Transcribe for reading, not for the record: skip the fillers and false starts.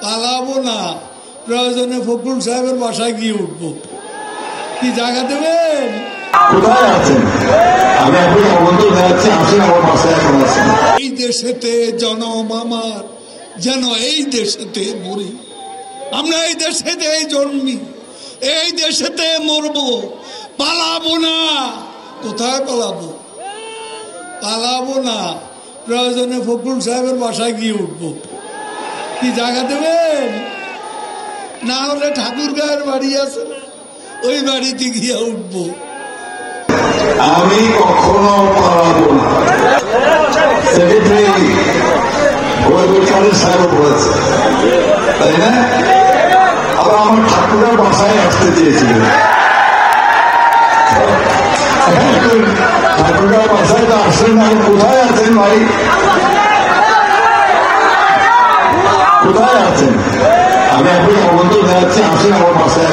পালাবো না, প্রয়োজনে ফখরুল সাহেবের বাসায় গিয়ে উঠবো। কি জায়গা দেবেন? কোথায় আছেন? আমি এখন আমন্ত্রণ জানাচ্ছি, আসেন আমার বাসায় এখন আছেন। এই দেশেতে জনম আমার, যেন এই দেশেতে মরি। আমরা এই দেশেতে জন্মি, এই দেশেতে মরবো, পালাবো না। কোথায় পালাবো? পালাবো না, প্রয়োজনে ফখরুল সাহেবের বাসায় গিয়ে উঠবো। কি জায়গা দেবেন? না হলে ঠাকুর গায়ের বাড়ি আছে না, ওই বাড়িতে গিয়ে উঠবো। আমি কখনো পালাবো না। সেক্রেটারি সাহেব বলেছে, তাই না? আবার আমার ঠাকুরের বাসায় আসতে চেয়েছিলেন। ঠাকুরের বাসায় তো আসলেন না, কোথায় আছেন ভাই? কোথায় আছেন? আমি এখন আমন্ত্রণ জানাচ্ছি, আসেন আমার বাসায়